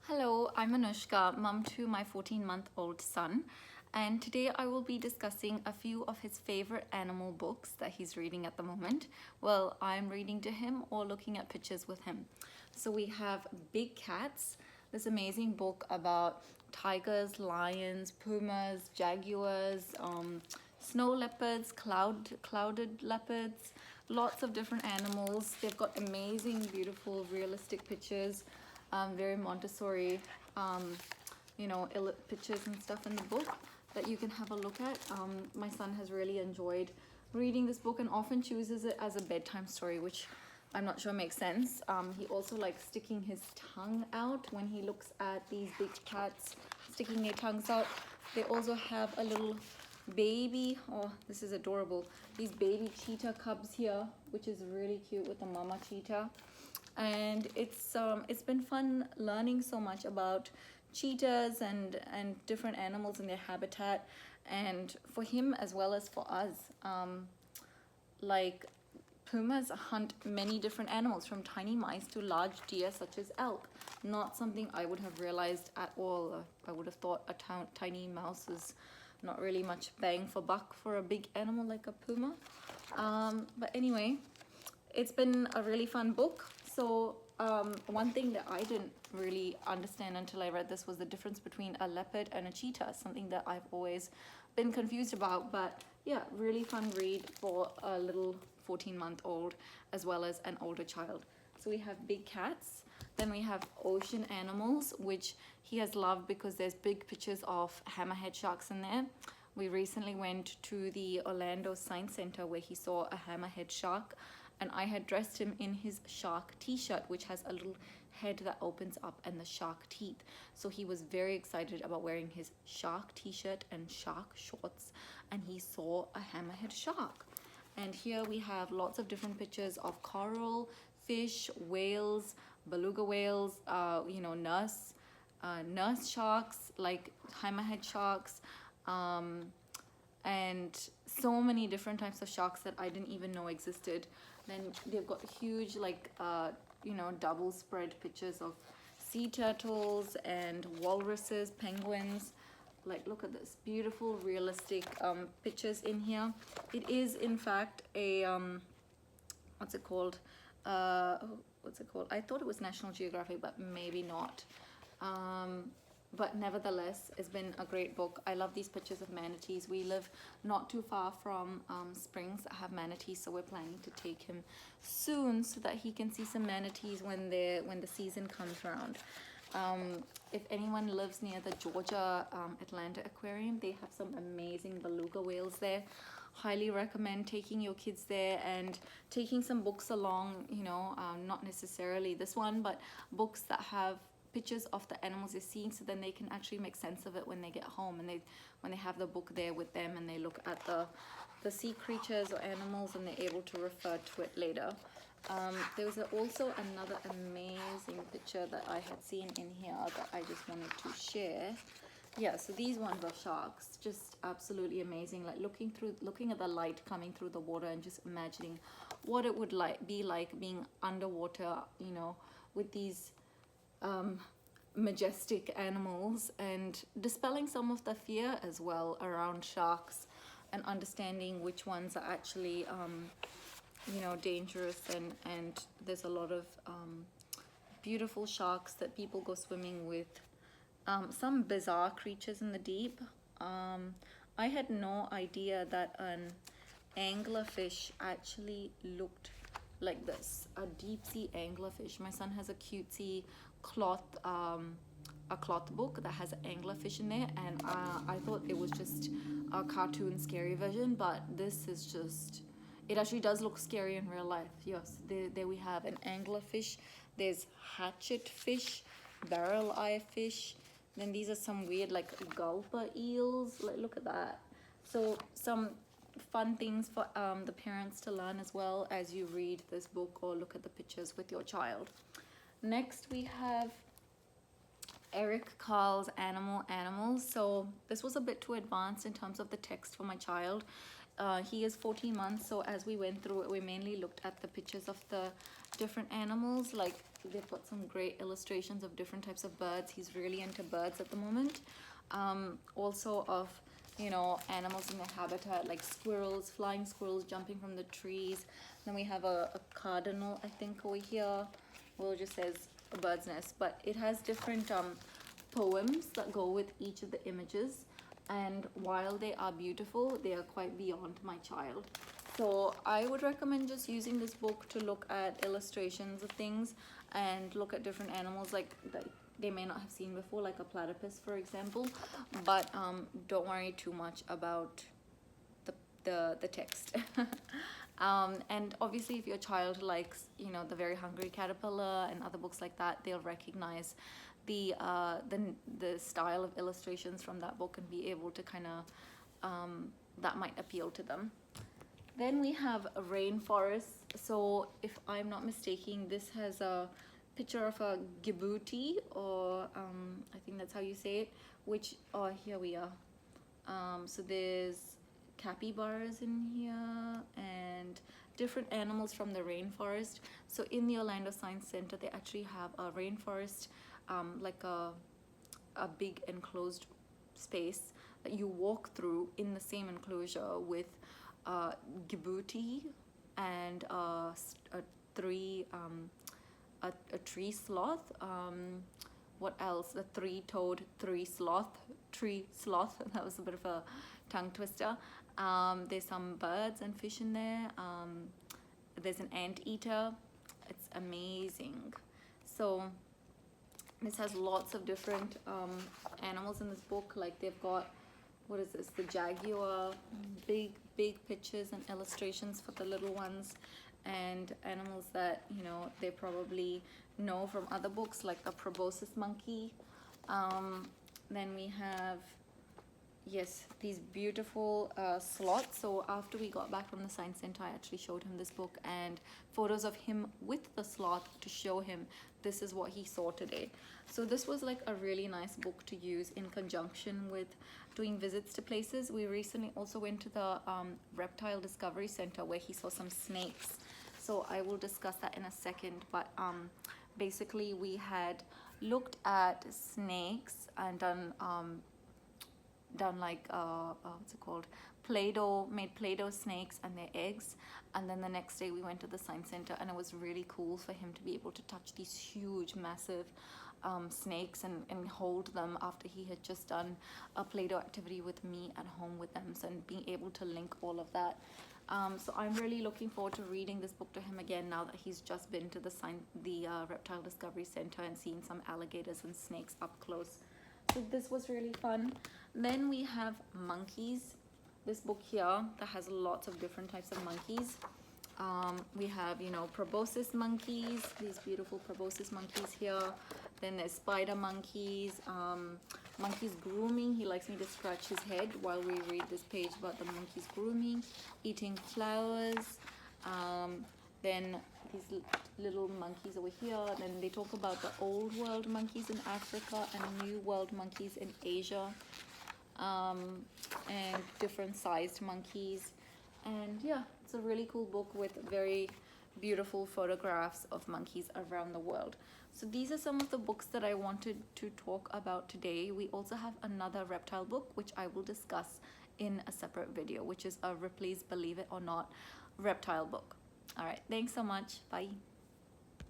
Hello, I'm Anushka, mum to my 14-month-old son, and today I will be discussing a few of his favorite animal books that he's reading at the moment. Well, I'm reading to him or looking at pictures with him. So we have Big Cats, this amazing book about tigers, lions, pumas, jaguars, snow leopards, clouded leopards, lots of different animals. They've got amazing, beautiful, realistic pictures, very Montessori, pictures and stuff in the book that you can have a look at. My son has really enjoyed reading this book and often chooses it as a bedtime story, which I'm not sure makes sense. He also likes sticking his tongue out when he looks at these big cats sticking their tongues out. They also have a little baby, oh, this is adorable, these baby cheetah cubs here, which is really cute with the mama cheetah. And it's been fun learning so much about cheetahs and different animals in their habitat, and for him as well as for us. Like pumas hunt many different animals, from tiny mice to large deer such as elk. Not something I would have realized at all. I would have thought a tiny mouse is not really much bang for buck for a big animal like a puma. But anyway, it's been a really fun book. So one thing that I didn't really understand until I read this was the difference between a leopard and a cheetah, something that I've always been confused about. But yeah, really fun read for a little 14-month-old as well as an older child. So we have Big Cats, then we have Ocean Animals, which he has loved because there's big pictures of hammerhead sharks in there. We recently went to the Orlando Science Center where he saw a hammerhead shark, and I had dressed him in his shark t-shirt, which has a little head that opens up and the shark teeth. So he was very excited about wearing his shark t-shirt and shark shorts, and he saw a hammerhead shark. And here we have lots of different pictures of coral, fish, whales, beluga whales, nurse sharks like hammerhead sharks, and so many different types of sharks that I didn't even know existed. Then they've got huge double spread pictures of sea turtles and walruses, penguins. Like, look at this beautiful realistic pictures in here. It is in fact a what's it called, I thought it was National Geographic, but maybe not. But nevertheless, it's been a great book. I love these pictures of manatees. We live not too far from springs that have manatees, so we're planning to take him soon so that he can see some manatees when the season comes around. If anyone lives near the Georgia Atlanta Aquarium, they have some amazing beluga whales there. Highly recommend taking your kids there and taking some books along, not necessarily this one, but books that have pictures of the animals they're seeing, so then they can actually make sense of it when they get home, and when they have the book there with them and they look at the sea creatures or animals, and they're able to refer to it later. There was also another amazing picture that I had seen in here that I just wanted to share. Yeah, so these ones are sharks, just absolutely amazing. Like looking at the light coming through the water and just imagining what it would be like being underwater, with these majestic animals, and dispelling some of the fear as well around sharks, and understanding which ones are actually dangerous, and there's a lot of beautiful sharks that people go swimming with. Some bizarre creatures in the deep. I had no idea that an anglerfish actually looked like this, a deep sea anglerfish. My son has a cutesy cloth book that has an anglerfish in there, and I thought it was just a cartoon scary version, but this is just, it actually does look scary in real life. Yes, there we have an anglerfish. There's hatchet fish, barrel eye fish. Then these are some weird like gulper eels. Like, look at that. So some fun things for the parents to learn as well as you read this book or look at the pictures with your child. Next we have Eric Carle's Animals. So this was a bit too advanced in terms of the text for my child. He is 14 months, so as we went through it, we mainly looked at the pictures of the different animals. Like they've got some great illustrations of different types of birds. He's really into birds at the moment. Also of, you know, animals in their habitat, like squirrels, flying squirrels jumping from the trees. Then we have a cardinal, I think, over here. Well, it just says a bird's nest, but it has different poems that go with each of the images, and while they are beautiful, they are quite beyond my child. So I would recommend just using this book to look at illustrations of things and look at different animals like they may not have seen before, like a platypus, for example. But don't worry too much about the text. And obviously, if your child likes, you know, The Very Hungry Caterpillar and other books like that, they'll recognize the style of illustrations from that book and be able to kind of that might appeal to them. Then we have a rainforest. So if I'm not mistaken, this has a picture of a gibbooty, or I think that's how you say it, which, oh, here we are. So there's capybaras in here and different animals from the rainforest. So in the Orlando Science Center, they actually have a rainforest, like a big enclosed space that you walk through in the same enclosure with gibbooty and a tree sloth. What else? The three-toed tree sloth. That was a bit of a tongue twister. There's some birds and fish in there. There's an anteater. It's amazing. So this has lots of different animals in this book. Like they've got, what is this? The jaguar. Big pictures and illustrations for the little ones, and animals that, you know, they probably know from other books, like a proboscis monkey. Then we have, yes, these beautiful sloths. So after we got back from the Science Center, I actually showed him this book and photos of him with the sloth to show him this is what he saw today. So this was like a really nice book to use in conjunction with doing visits to places. We recently also went to the Reptile Discovery Center where he saw some snakes. So I will discuss that in a second, but basically we had looked at snakes and done like what's it called, Play-Doh, made Play-Doh snakes and their eggs. And then the next day we went to the Science Center, and it was really cool for him to be able to touch these huge, massive snakes and hold them after he had just done a Play-Doh activity with me at home with them. So, and being able to link all of that. So I'm really looking forward to reading this book to him again now that he's just been to the Reptile Discovery Center and seen some alligators and snakes up close. So this was really fun. Then we have monkeys. This book here that has lots of different types of monkeys. We have, you know, proboscis monkeys, these beautiful proboscis monkeys here. Then there's spider monkeys, monkeys grooming. He likes me to scratch his head while we read this page about the monkeys grooming, eating flowers. Then these little monkeys over here. Then they talk about the old world monkeys in Africa and new world monkeys in Asia, and different sized monkeys. And yeah, it's a really cool book with very beautiful photographs of monkeys around the world. So these are some of the books that I wanted to talk about today. We also have another reptile book, which I will discuss in a separate video, which is a Ripley's Believe It or Not reptile book. All right, thanks so much. Bye.